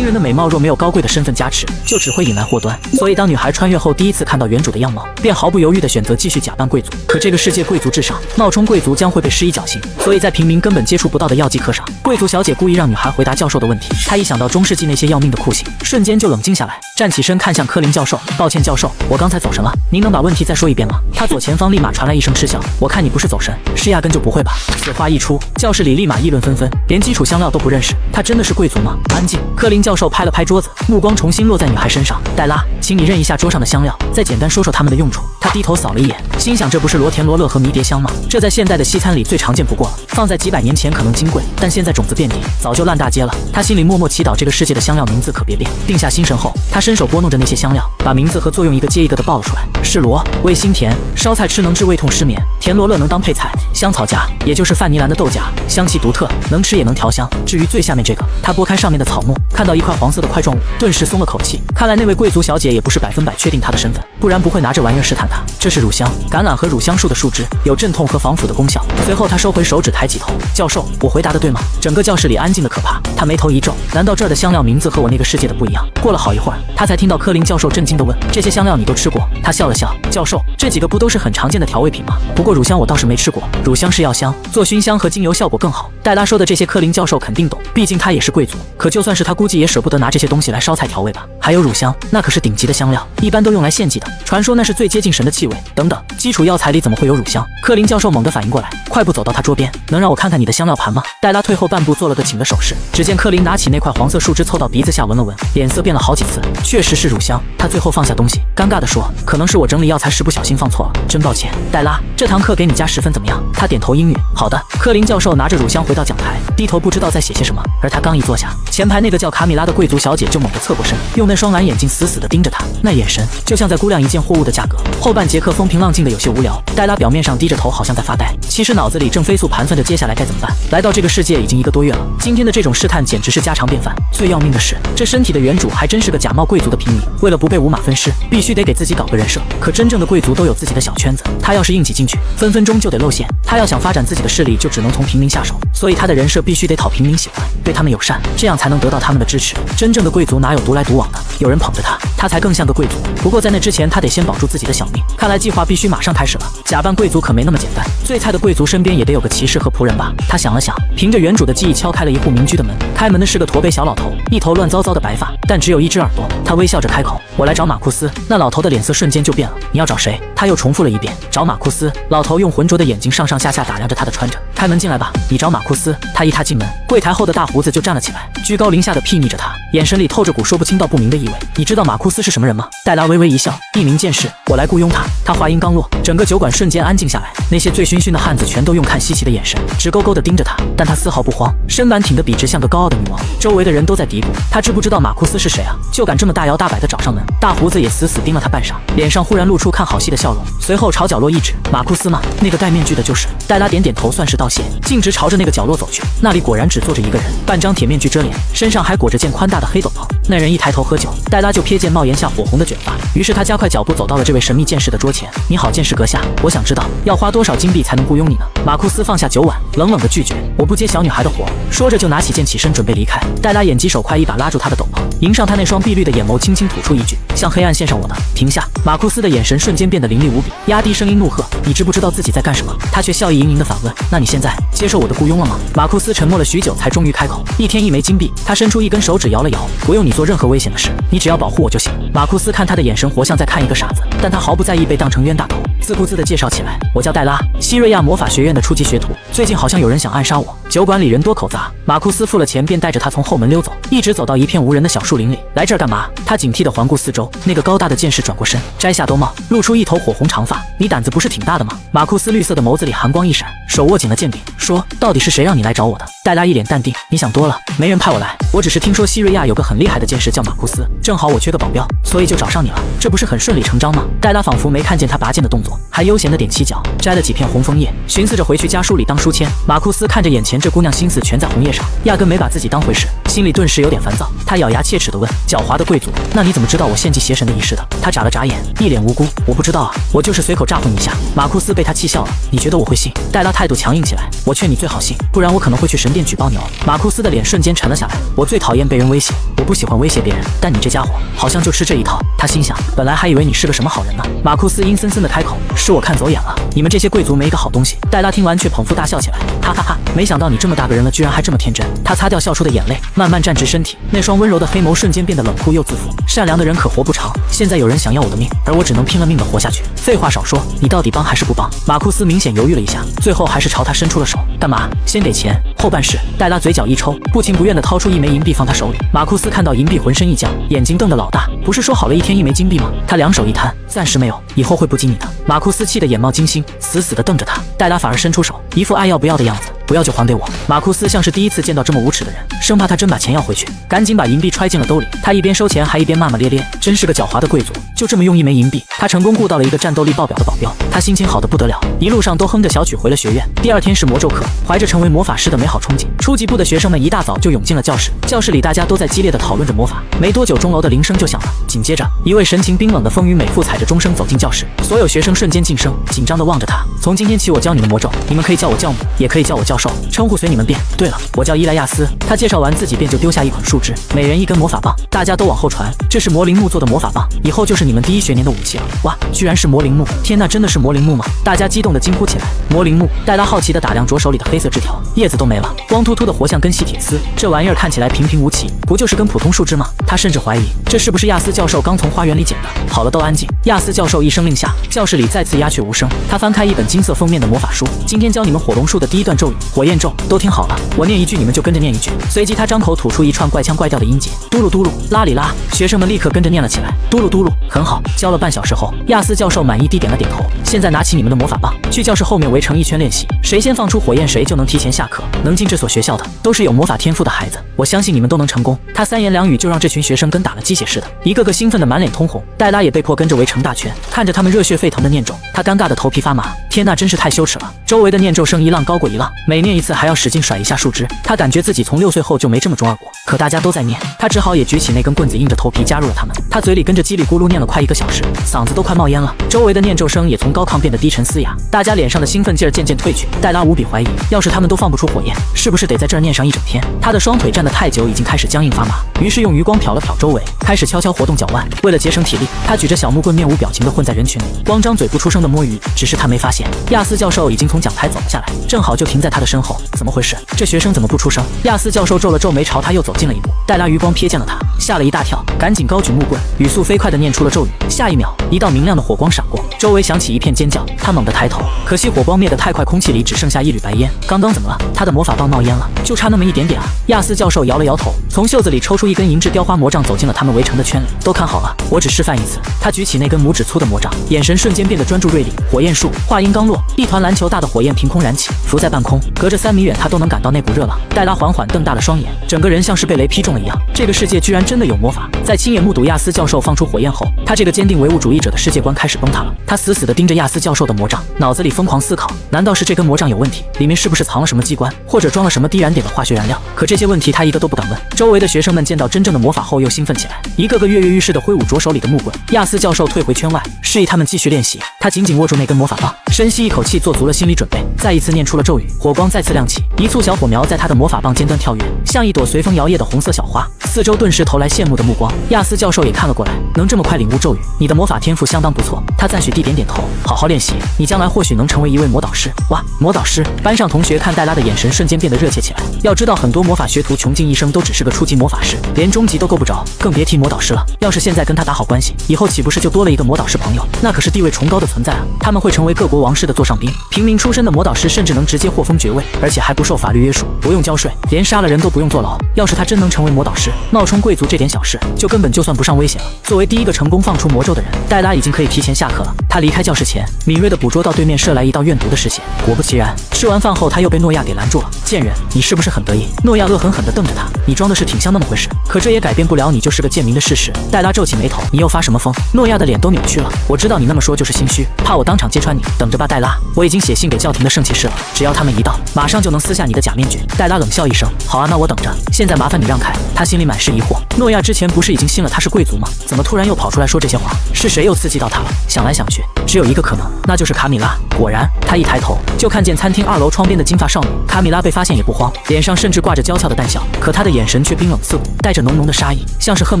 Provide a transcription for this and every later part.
新人的美貌若没有高贵的身份加持，就只会引来祸端。所以当女孩穿越后第一次看到原主的样貌，便毫不犹豫地选择继续假扮贵族。可这个世界贵族至上，冒充贵族将会被施以绞刑，所以在平民根本接触不到的药剂课上，贵族小姐故意让女孩回答教授的问题。她一想到中世纪那些要命的酷刑，瞬间就冷静下来，站起身看向科林教授，抱歉教授，我刚才走神了，您能把问题再说一遍吗？他左前方立马传来一声嗤笑，我看你不是走神，是压根就不会吧。此话一出，教室里立马议论纷纷，连基础香料都不认识，他真的是贵族吗？安静！科林教授拍了拍桌子，目光重新落在女孩身上。黛拉，请你认一下桌上的香料，再简单说说它们的用处。他低头扫了一眼，心想这不是罗田罗勒和迷迭香吗？这在现代的西餐里最常见不过了，放在几百年前可能金贵，但现在种子遍地，早就烂大街了。他心里默默祈祷这个世界的香料名字可别变。定下心神后，他伸手拨弄着那些香料，把名字和作用一个接一个的报了出来。是罗，味辛甜，烧菜吃能治胃痛失眠；甜罗勒能当配菜；香草荚，也就是范尼兰的豆荚，香气独特，能吃也能调香。至于最下面这个，他拨开上面的草木，看到一块黄色的块状物，顿时松了口气。看来那位贵族小姐也不是100%确定她的身份，不然不会拿这玩意儿试探她。这是乳香，橄榄和乳香树的树枝，有镇痛和防腐的功效。随后他收回手指，抬起头，教授，我回答的对吗？整个教室里安静的可怕。他眉头一皱，难道这儿的香料名字和我那个世界的不一样？过了好一会儿，他才听到科林教授震惊地问，这些香料你都吃过？他笑了笑，教授，这几个不都是很常见的调味品吗？不过乳香我倒是没吃过，乳香是药香，做熏香和精油效果更好。黛拉说的这些科林教授肯定懂，毕竟他也是贵族。可就算是他，估计也舍不得拿这些东西来烧菜调味吧。还有乳香，那可是顶级的香料，一般都用来献祭的，传说那是最接近神的气味。等等，基础药材里怎么会有乳香？科林教授猛地反应过来，快步走到他桌边，能让我看看你的香料盘吗？黛拉退后半步，做了个请的手势。只见科林拿起那块黄色树枝，凑到鼻子下闻了闻，脸色变了好几次，确实是乳香。他最后放下东西，尴尬地说，可能是我整理药材时不小心放错了，真抱歉。黛拉，这堂课给你加10分怎么样？他点头应允。好的。科林教授拿着乳香回到讲台，低头不知道在写些什么。而他刚一坐下，前排那个叫卡米拉的贵族小姐就猛地侧过身，用那双蓝眼睛死死地盯着他，那眼神就像在估量一件货物的价格。后半节课风平浪静的有些无聊，黛拉表面上低着头好像在发呆，其实脑子里正飞速盘算着接下来该怎么办。来到这个世界已经1个多月了，今天的这种试探简直是家常便饭。最要命的是，这身体的原主还真是个假冒贵族的平民，为了不被五马分尸，必须得给自己搞个人设。可真正的贵族都有自己的小圈子，他要是硬挤进去，分分钟就得露馅。他要想发展自己的势力，就只能从平民下手，所以他的人设必须得讨平民喜欢，对他们友善，这样才能得到他们的支持。真正的贵族哪有独来独往的？有人捧着他，他才更像个贵族。不过在那之前，他得先保住自己的小命。看来计划必须马上开始了。假扮贵族可没那么简单，最菜的贵族身边也得有个骑士和仆人吧。他想了想，凭着原主的记忆敲开了一户民居的门。开门的是个驼背小老头，一头乱糟糟的白发，但只有一只耳朵。他微笑着开口，我来找马库斯。那老头的脸色瞬间就变了，你要找谁？他又重复了一遍，找马库斯。老头用浑浊的眼睛上上下下打量着他的穿着。开门进来吧，你找马库斯。他一踏进门，柜台后的大胡子就站了起来，居高临下的睥睨着他，眼神里透着股说不清道不明的意味。你知道马库斯是什么人吗？黛拉微微一笑，一名剑士，我来雇佣他。他话音刚落，整个酒馆瞬间安静下来，那些醉醺醺的汉子全都用看稀奇的眼神直勾勾地盯着他，但他丝毫不慌，身板挺得笔直，像个高傲的女王。周围的人都在嘀咕，他知不知道马库斯是谁啊？就敢这么大摇大摆地找上门。大胡子也死死盯了他半晌，脸上忽然露出看好戏的笑容，随后朝角落一指，马库斯吗？那个戴面具的就是。黛拉点点头，算是道谢，径直朝着那个角落走去。那里果然只坐着一个人，半张铁面具遮脸，身上还裹着件宽大的黑斗篷。那人一抬头喝酒，黛拉就瞥见帽檐下火红的卷发，于是他加快脚步走到了这位神秘剑士的桌前。你好，剑士阁下，我想知道要花多少金币才能雇佣你呢？马库斯放下酒碗，冷冷地拒绝，我不接小女孩的活。说着就拿起剑起身准备离开。黛拉眼疾手快，一把拉住他的斗篷，迎上他那双碧绿的眼眸，轻轻吐出一句，向黑暗献上我的。停下！马库斯的眼神瞬间变得凌厉无比，压低声音怒喝，你知不知道自己在干什么？他却笑意盈盈地反问，那你现在接受我的雇佣了吗？马库斯沉默了许久，才终于开口，一天1枚金币。他伸出一根手指摇了摇，不用你做任何危险的事，你只要保护我就行。马库斯看他的眼神活像在看一个傻子，但他毫不在意被当成冤大头，自顾自地介绍起来，我叫黛拉，西瑞亚魔法学院的初级学徒，最近好像有人想暗杀我。酒馆里人多口杂，马库斯付了钱便带着他从后门溜走，一直走到一片无人的小树林里。来这儿干嘛？他警惕地环顾四周，那个高大的剑士转过身，摘下兜帽，露出一头火红长发，你胆子不是挺大的吗？马库斯绿色的眸子里寒光一闪，手握紧了剑柄，说，到底是谁让你来找我的？黛拉一脸淡定，你想多了，没人派我来，我只是听说西瑞亚有个很厉害的剑士叫马库斯，正好我缺个保镖，所以就找上你了，这不是很顺理成章吗？黛拉仿佛没看见他拔剑的动作，度，还悠闲的踮起脚摘了几片红枫叶，寻思着回去家书里当书签。马库斯看着眼前这姑娘，心思全在红叶上，压根没把自己当回事，心里顿时有点烦躁。他咬牙切齿地问：“狡猾的贵族，那你怎么知道我献祭邪神的仪式的？”他眨了眨眼，一脸无辜：“我不知道啊，我就是随口诈混一下。”马库斯被他气笑了：“你觉得我会信？”戴拉态度强硬起来：“我劝你最好信，不然我可能会去神殿举报你哦。”马库斯的脸瞬间沉了下来：“我最讨厌被人威胁，我不喜欢威胁别人，但你这家伙好像就吃这一套。”他心想，本来还以为你是个什么好人呢。马库斯阴森森地开口：“是我看走眼了，你们这些贵族没一个好东西。”戴拉听完却捧腹大笑起来：“哈哈哈，没想到你这么大个人了，居然还这么天真。”他擦掉笑出的眼泪，慢慢站直身体，那双温柔的黑眸瞬间变得冷酷又自负。善良的人可活不长，现在有人想要我的命，而我只能拼了命地活下去。废话少说，你到底帮还是不帮？马库斯明显犹豫了一下，最后还是朝他伸出了手。干嘛？先给钱，后办事。戴拉嘴角一抽，不情不愿地掏出一枚银币放他手里。马库斯看到银币浑身一僵，眼睛瞪得老大。不是说好了一天1枚金币吗？他两手一摊，暂时没有，以后会不经你的。马库斯气得眼冒金星，死死地瞪着他。戴拉反而伸出手，一副爱要不要的样子。不要就还给我。马库斯像是第一次见到这么无耻的人，生怕他真把钱要回去，赶紧把银币揣进了兜里。他一边收钱还一边骂骂咧咧，真是个狡猾的贵族。就这么用1枚银币，他成功雇到了一个战斗力爆表的保镖。他心情好得不得了，一路上都哼着小曲回了学院。第二天是魔咒课，怀着成为魔法师的美好憧憬，初级部的学生们一大早就涌进了教室。教室里大家都在激烈地讨论着魔法。没多久，钟楼的铃声就响了。紧接着，一位神情冰冷的风云美妇踩着钟声走进教室，所有学生瞬间噤声，紧张地望着他。从今天起，我教你们魔咒，你们可以叫我教母，也可以叫我教授，称呼随你们便。对了，我叫伊莱亚斯。他介绍完自己，便就丢下一捆树枝，每人一根魔法棒，大家都往后传。这是魔灵木做的魔法棒，以后就是你们第1学年的武器了。哇，居然是魔灵木！天哪，真的是魔灵木吗？大家激动地惊呼起来。魔灵木！戴拉好奇地打量着手里的黑色枝条，叶子都没了，光秃秃的，活像根细铁丝。这玩意儿看起来平平无奇，不就是根普通树枝吗？他甚至怀疑这是不是亚斯教授刚从花园里捡的。好了，都安静！亚斯教授一声令下，教室里再次鸦雀无声。他翻开一本金色封面的魔法书，今天教你们火龙术的第一段咒语——火焰咒，都听好了，我念一句，你们就跟着念一句。随即他张口吐出一串怪腔怪调的音节，嘟噜嘟噜，拉里拉。学生们立刻跟着念了起来，嘟噜嘟噜，很好。教了半小时后，亚斯教授满意地点了点头。现在拿起你们的魔法棒，去教室后面围成一圈练习，谁先放出火焰，谁就能提前下课。能进这所学校的都是有魔法天赋的孩子，我相信你们都能成功。他3言2语就让这群学生跟打了鸡血似的，一个个兴奋的满脸通红。戴拉也被迫跟着围成大圈，看着他们热血沸腾的念咒，他尴尬的头皮发麻。天呐，真是太羞耻了！周围的念咒声一浪高过一浪，每念一次还要使劲甩一下树枝。他感觉自己从6岁后就没这么中二过。可大家都在念，他只好也举起那根棍子，硬着头皮加入了他们。他嘴里跟着叽里咕噜念了快1个小时，嗓子都快冒烟了。周围的念咒声也从高亢变得低沉嘶哑，大家脸上的兴奋劲儿渐渐褪去。戴拉无比怀疑，要是他们都放不出火焰，是不是得在这儿念上一整天？他的双腿站得太久，已经开始僵硬发麻，于是用余光瞟了瞟周围，开始悄悄活动脚腕。为了节省体力，他举着小木棍，面无表情地混在人群里，光张嘴不出声地摸鱼。只是他没发现，亚斯教授已经从讲台走了下来，正好就停在他的身后。怎么回事？这学生怎么不出声？亚斯教授皱了皱眉，朝他又走近了一步。戴拉余光瞥见了他，吓了一大跳，赶紧高举木棍，语速飞快地念出了咒语。下一秒，一道明亮的火光闪过，周围响起一片尖叫。他猛地抬头，可惜火光灭得太快，空气里只剩下一缕白烟。刚刚怎么了？他的魔法棒冒烟了，就差那么一点点啊！亚斯教授摇了摇头，从袖子里抽出一根银质雕花魔杖，走进了他们围成的圈里。都看好了，我只示范一次。他举起那根拇指粗的魔杖，眼神瞬间变得专注锐利。火焰术，话音刚落，一团篮球大的火焰凭空燃起，浮在半空，隔着3米远，他都能感到那股热浪。戴拉缓缓瞪大了双眼，整个人像是被雷劈中了一样。这个世界居然真的有魔法！在亲眼目睹亚斯教授放出火焰后，他这个坚定唯物主义者的世界观开始崩塌了。他死死地盯着亚斯教授的魔杖，脑子里疯狂思考：难道是这根魔杖有问题？里面是不是藏了什么机关，或者装了什么低燃点的化学燃料？可这些问题他一个都不敢问。周围的学生们见到真正的魔法后又兴奋起来，一个个跃跃欲试地挥舞着手里的木棍。亚斯教授退回圈外，示意他们继续练习。他紧紧握住那根魔法棒，深吸一口气，做足了心理准备，再一次念出了咒语。火光再次亮起，一簇小火苗在他的魔法棒尖端跳跃，像一朵随风摇曳的红色小花。四周顿时投来羡慕的目光。亚斯教授也看了过来，能这么快领悟咒语，你的魔法天赋相当不错。他赞许地点点头，好好练习，你将来或许能成为一位魔导师。哇，魔导师！班上同学看戴拉的眼神瞬间变得热切起来。要知道，很多魔法学徒穷尽一生都只是个初级魔法师，连中级都够不着，更别提魔导师了。要是现在跟他打好关系，以后岂不是就多了一个魔导师朋友？那可是地位崇高的存在啊！他们会成为各国王室的座上宾，平民出身的魔导师甚至能直接获封爵位，而且还不受法律约束，不用交税，连杀了人都不用坐牢。要是他真能成为魔导师，冒充贵族这点小事就根本就算不上危险了。作为第一个成功放出魔咒的人，戴拉已经可以提前下课了。他离开教室前，敏锐地捕捉到对面射来一道怨毒的视线。果不其然，吃完饭后他又被诺亚给拦住了。贱人，你是不是很得意？诺亚恶狠狠地瞪着他，你装的是挺像那么回事，可这也改变不了你就是个贱民的事实。戴拉皱起眉头，你又发什么疯？诺亚的脸都扭曲了。我知道你那么说就是心虚，怕我当场揭穿你。等着吧，戴拉，我已经写信给教廷的圣骑士了，只要他们一到，马上就能撕下你的假面具。戴拉冷笑一声，好啊，那我等着。现在麻烦你让开。他心里满是疑惑，诺亚之前不是已经信了他是贵族吗？怎么突然又跑出来说这些话？是谁又刺激到他了？想来想去，只有一个可能，那就是卡米拉。果然，他一抬头就看见餐厅2楼窗边的金发少女卡米拉。被发现也不慌，脸上甚至挂着娇俏的淡笑，可她的眼神却冰冷刺骨，带着浓浓的杀意，像是恨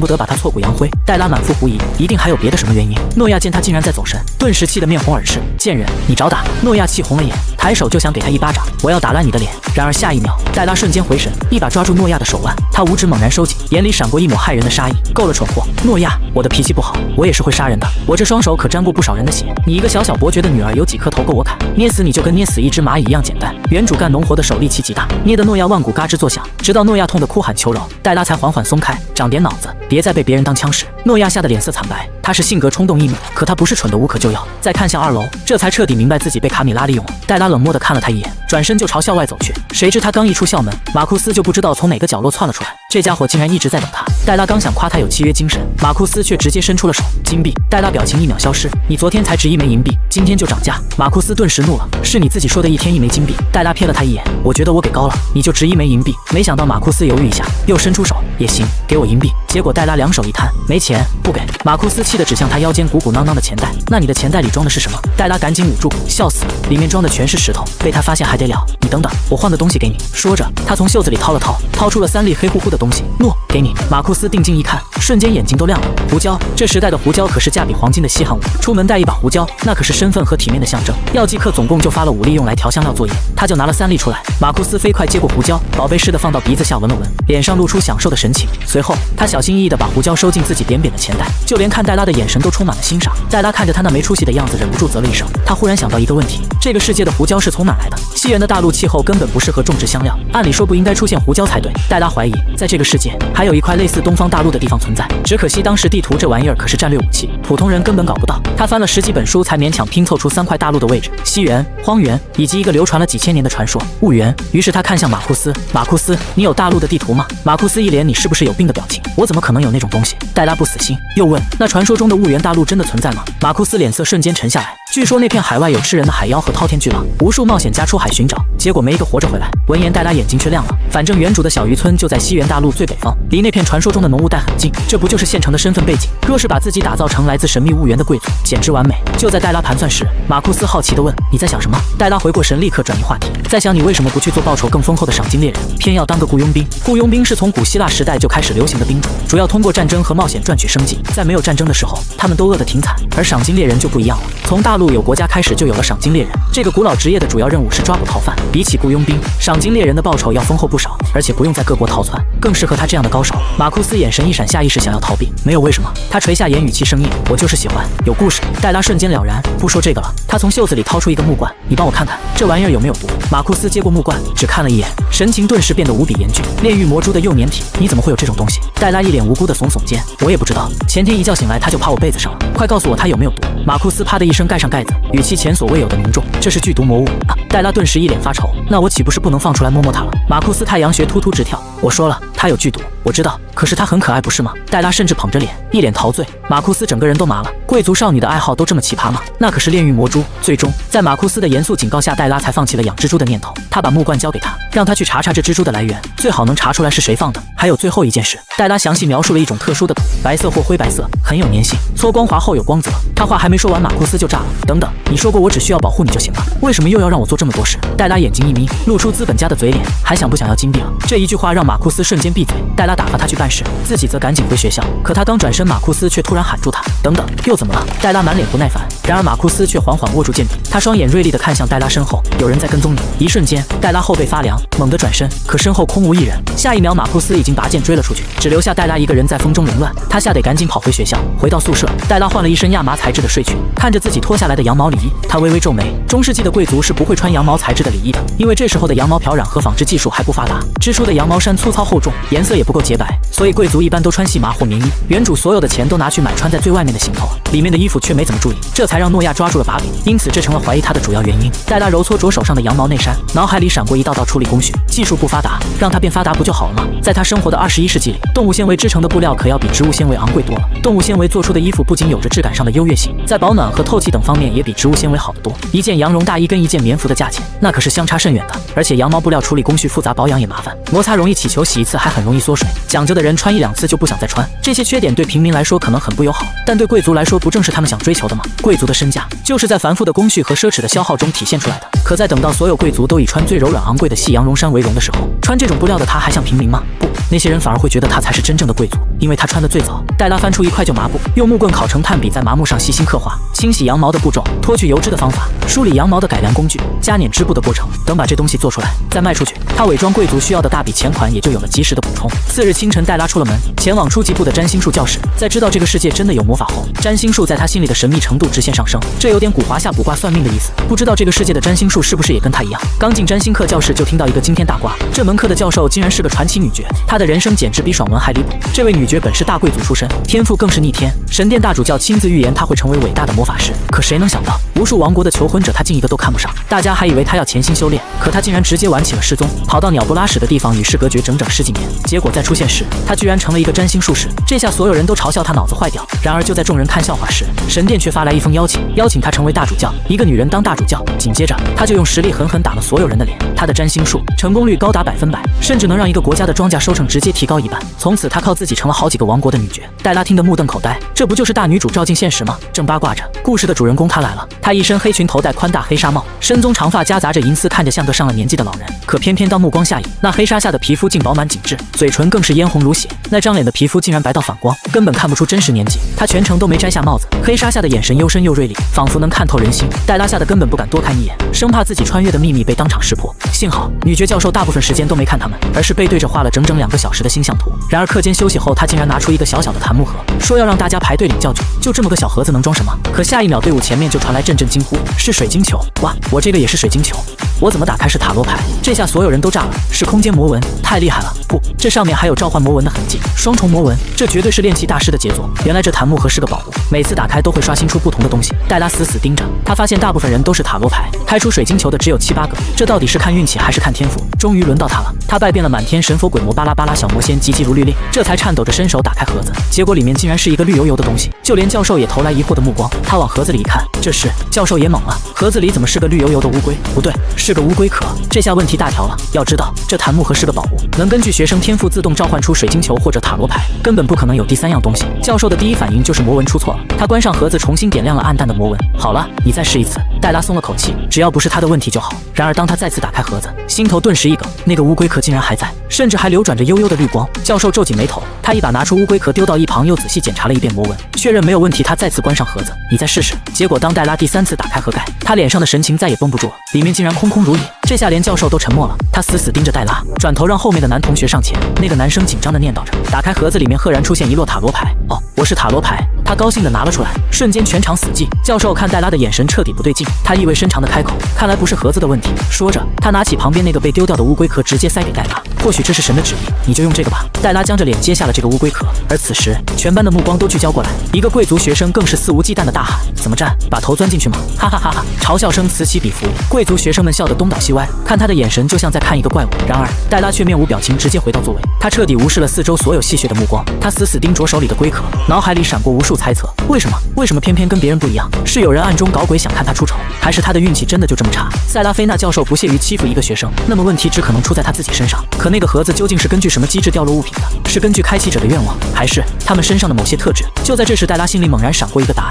不得把她挫骨扬灰。戴拉满腹狐疑，一定还有别的什么原因。诺亚见他竟然在走神，顿时气得面红耳赤。贱人，你找打！诺亚气红了眼，抬手就想给他一巴掌，我要打烂你的脸。然而下一秒，戴拉瞬间回神，一把抓住诺亚的手腕，他五指猛然收紧，眼里闪过一抹骇人的杀意。够了，蠢货！诺亚，我的脾气不好，我也是会杀人的，我这双手可沾过不少人的血。你一个小小伯爵的女儿，有几颗头够我砍？捏死你就跟捏死一只蚂蚁一样简单。原主干农活的手力气极大，捏得诺亚腕骨嘎吱作响，直到诺亚痛得哭喊求饶，戴拉才缓缓松开。长点脑子，别再被别人当枪使。诺亚吓得脸色惨白，他是性格冲动易怒，可他不是蠢的无可救药。再看向2楼，这才彻底明白自己被卡米拉利用了。戴拉冷漠地看了他一眼，转身就朝校外走去。谁知他刚一出校门，马库斯就不知道从哪个角落窜了出来，这家伙竟然一直在等他。戴拉刚想夸他有契约精神，马库斯却直接伸出了手，金币。戴拉表情一秒消失，你昨天才值1枚银币，今天就涨价。马库斯顿时怒了，是你自己说的1天1枚金币。戴拉瞥了他一眼，我觉得我给高了，你就值1枚银币。没想到马库斯犹豫一下，又伸出手，也行，给我银币。结果戴拉两手一摊，没钱，不给。马库斯气得指向他腰间鼓鼓囊囊的钱袋，那你的钱袋里装的是什么？戴拉赶紧捂住，笑死了，里面装的全是石头，被他发现还得了。你等等，我换个东西给你。说着，他从袖子里掏出了3粒黑乎乎的东西，诺，给你。马库斯定睛一看，瞬间眼睛都亮了。胡椒，这时代的胡椒可是价比黄金的稀罕物，出门带一把胡椒，那可是身份和体面的象征。药剂课总共就发了5粒用来调香料作业，他就拿了3粒出来。马库斯飞快接过胡椒，宝贝似的放到鼻子下闻了闻，脸上露出享受的神情。随后，他小心翼翼地把胡椒收进自己扁扁的钱袋，就连看戴拉的眼神都充满了欣赏。戴拉看着他那没出息的样子，忍不住啧了一声。他忽然想到一个问题：这个世界的胡椒是从哪来的？西元的大陆气候根本不适合种植香料，按理说不应该出现胡椒才对。戴拉怀疑，在这个世界还有一块类似东方大陆的地方存在，只可惜当时地图这玩意儿可是战略武器，普通人根本搞不到。他翻了10几本书，才勉强拼凑出3块大陆的位置：西元、荒原以及一个流传了几千年的传说——婺源。于是他看向马库斯，马库斯，你有大陆的地图吗？马库斯一脸你是不是有病的表情，我怎么可能有那种东西？戴拉不死心，又问，那传说中的婺源大陆真的存在吗？马库斯脸色瞬间沉下来，据说那片海外有吃人的海妖和滔天巨浪，无数冒险家出海寻找，结果没一个活着回来。闻言，戴拉眼睛却亮了，反正原主的小渔村就在西元大陆最北方，离那片传说中的浓雾带很近，这不就是现成的身份背景？若是把自己打造成来自神秘婺源的贵族，简直完美。就在戴拉盘算时，马库斯好奇地问，你在想什么？戴拉回过神，立刻转移话题，在想你为什么不去做报酬更丰厚的赏金猎人，偏要当个雇佣兵？雇佣兵是从古希腊时代就开始流行的兵种，主要通过战争和冒险赚取生计，在没有战争的时候，他们都饿得挺惨。而赏金猎人就不一样了，从大陆有国家开始就有了赏金猎人，这个古老职业的主要任务是抓捕逃犯，比起雇佣兵，赏金猎人的报酬要丰厚不少，而且不用在各国逃窜，更适合他这样的高手。马库斯眼神一闪，下意识想要逃避，没有为什么，他垂下眼，语气生硬，我就是喜欢有故事。戴拉瞬间了然，不说这个了，他从袖子里掏出一个木罐，你帮我看看这玩意儿有没有毒。马库斯接过木罐，只看了一眼，神情顿时变得无比严峻。炼狱魔珠的幼年体，你怎么会有这种东西？戴拉一脸无辜的耸耸肩，我也不知道，前天一觉醒来他就趴我被子上了，快告诉我他有没有毒。马库斯啪的一声盖上盖子，语气前所未有的凝重，这是剧毒魔物啊！戴拉顿时一脸发愁，那我岂不是不能放出来摸摸它了？马库斯太阳穴突突直跳，我说了，他有剧毒，我知道，可是他很可爱不是吗？戴拉甚至捧着脸，一脸陶醉。马库斯整个人都麻了，贵族少女的爱好都这么奇葩吗？那可是炼狱魔珠。最终，在马库斯的严肃警告下，戴拉才放弃了养蜘蛛的念头。他把木罐交给他，让他去查查这蜘蛛的来源，最好能查出来是谁放的。还有最后一件事，戴拉详细描述了一种特殊的土，白色或灰白色，很有粘性，搓光滑后有光泽。他话还没说完，马库斯就炸了，等等，你说过我只需要保护你就行了，为什么又要让我做这么多事？戴拉眼睛一眯，露出资本家的嘴脸，还想不想要金币了？这一句话让马库斯瞬间闭嘴。戴拉打发他去办事，自己则赶紧回学校。可他刚转身，马库斯却突然喊住他，等等，又怎么了？戴拉满脸不耐烦，然而马库斯却缓缓握住剑柄，他双眼锐利地看向戴拉身后，有人在跟踪你。一瞬间，戴拉后背发凉，猛地转身，可身后空无一人。下一秒，马库斯已经拔剑追了出去，只留下戴拉一个人在风中凌乱。他吓得赶紧跑回学校。回到宿舍，戴拉换了一身亚麻材质的睡裙，看着自己脱下来的羊毛里衣，他微微皱眉。中世纪的贵族是不会穿穿羊毛材质的里衣的，因为这时候的羊毛漂染和纺织技术还不发达，织出的羊毛衫粗糙厚重，颜色也不够洁白，所以贵族一般都穿细麻或棉衣。原主所有的钱都拿去买穿在最外面的行头，里面的衣服却没怎么注意，这才让诺亚抓住了把柄，因此这成了怀疑他的主要原因。黛拉揉搓着手上的羊毛内衫，脑海里闪过一道道处理工序，技术不发达，让它变发达不就好了吗？在他生活的21世纪里，动物纤维织成的布料可要比植物纤维昂贵多了。动物纤维做出的衣服不仅有着质感上的优越性，在保暖和透气等方面也比植物纤维好得多。一件羊绒大衣跟一件棉服的价钱，那可是相差甚远的。而且羊毛布料处理工序复杂，保养也麻烦，摩擦容易起球，洗一次还很容易缩水，讲究的人穿1-2次就不想再穿。这些缺点对平民来说可能很不友好，但对贵族来说不正是他们想追求的吗？贵族的身价就是在繁复的工序和奢侈的消耗中体现出来的。可在等到所有贵族都以穿最柔软昂贵的细羊绒衫为荣的时候，穿这种布料的他还像平民吗？不，那些人反而会觉得他才是真正的贵族，因为他穿的最早。黛拉翻出一块旧麻布，用木棍烤成炭笔，在麻木上细心刻画清洗羊毛的步骤、脱去油脂的方法、梳理羊毛的改良工具、加捻织布的过程。等把这东西做出来再卖出去，他伪装贵族需要的大笔钱款也就有了及时的补充。次日清晨，黛拉出了门，前往初级部的占星术教室。在知道这个世界真的有魔法后，占星术在他心里的神秘程度直线上升，这有点古华夏卜卦算命的意思。不知道这个世界的占星术是不是也跟他一样？刚进占星课教室就听到一个惊天大瓜，这门课的教授竟然是个传奇女爵，她的人生简直比爽文还离谱。这位女爵本是大贵族出身，天赋更是逆天，神殿大主教亲自预言她会成为伟大的魔法师。可谁能想到，无数王国的求婚者她竟一个都看不上。大家还以为她要潜心修炼，可她竟然直接玩起了失踪，跑到鸟不拉屎的地方与世隔绝整整10几年。结果再出现时，她居然成了一个占星术士，这下所有人都嘲笑她脑子坏掉。然而就在众人看笑话时，神殿却发来一封邀请她成为大主教，一个女人当大主教。紧接着她就用实力狠狠打了所有人的脸，她的占星术成功率高达100%，甚至能让一个国家的庄稼收成直接提高1半。从此她靠自己成了好几个王国的女爵。黛拉听得目瞪口呆，这不就是大女主照进现实吗？正八卦着，故事的主人公她来了。她一身黑裙，头戴宽大黑纱帽，深棕长发夹杂着银丝，看着像个上了年纪的老人。可偏偏当目光下移，那黑纱下的皮肤竟饱满紧致，嘴唇更是嫣红如血，那张脸的皮肤竟然白到反光，根本看不出真实年纪。她全程都没摘下帽子，黑纱下的眼神幽深又锐利，仿佛能看透人心。黛拉吓得根本不敢多看一眼，生怕自己穿越的秘密被当场识破。幸好女爵教授大部分时间都没看他们，而是背对着画了整整2个小时的星象图。然而课间休息后，他竟然拿出一个小小的檀木盒，说要让大家排队领教具。就这么个小盒子能装什么？可下一秒队伍前面就传来阵阵惊呼，是水晶球！哇，我这个也是水晶球！我怎么打开是塔罗牌？这下所有人都炸了，是空间魔纹，太厉害了！不，这上面还有召唤魔纹的痕迹，双重魔纹，这绝对是炼器大师的杰作。原来这檀木盒是个宝物，每次打开都会刷新出不同的东西。黛拉死死盯着，她发现大部分人都是塔罗牌，开出水晶球的只有7、8个，这到底是看运气还是看天赋？终于轮到她了，她拜遍了满天神佛鬼魔巴拉巴拉小魔仙，急急如律令，这才颤抖着伸手打开盒子，结果里面竟然是一个绿油油的东西，就连教授也投来疑惑的目光。他往盒子里一看，这时教授也懵了，盒子里怎么是个绿油油的乌龟？不对，是个乌龟壳。这下问题大条了，要知道这檀木盒是个宝物，能根据学生天赋自动召唤出水晶球或者塔罗牌，根本不可能有第3样东西。教授的第一反应就是魔纹出错了，他关上盒子，重新点亮了暗淡的魔纹。好了，你再试一次。黛拉松了口气，只要不是他的问题就好。然而当他再次打开盒子，心头顿时一梗，那个乌龟壳竟然还在，甚至还流转着幽幽的绿光。教授皱紧眉头，他一把拿出乌龟壳丢到一旁，又仔细检查了一遍魔纹，确认没有问题，他再次关上盒子，你再试试。结果当黛拉第3次打开盒盖，他脸上的神情再也绷不住了，里面竟然空空如也。这下连教授都沉默了，他死死盯着黛拉，转头让后面的男同学上前。那个男生紧张地念叨着，打开盒子，里面赫然出现一摞塔罗牌。哦，我是塔罗牌。他高兴地拿了出来，瞬间全场死寂。教授看黛拉的眼神彻底不对劲，他意味深长地开口，看来不是盒子的问题。说着，他拿起旁边那个被丢掉的乌龟壳，直接塞给黛拉。或许这是神的旨意，你就用这个吧。黛拉僵着脸接下了这个乌龟壳，而此时全班的目光都聚焦过来，一个贵族学生更是肆无忌惮地大喊：怎么站？把头钻进去吗？哈哈哈哈！嘲笑声此起彼伏，贵族学生们笑得东倒西歪，看他的眼神就像在看一个怪物。然而黛拉却面无表情，直接回到座位。她彻底无视了四周所有戏谑的目光，她死死盯着手里的龟壳，脑海里闪过无数猜测：为什么偏偏跟别人不一样？是有人暗中搞鬼想看他出丑，还是他的运气真的就这么差？塞拉菲娜教授不屑于欺负一个学生，那么问题只可能出在他自己身上。可那个盒子究竟是根据什么机制掉落物品的？是根据开启者的愿望，还是他们身上的某些特质？就在这时，黛拉心里猛然闪过一个答案。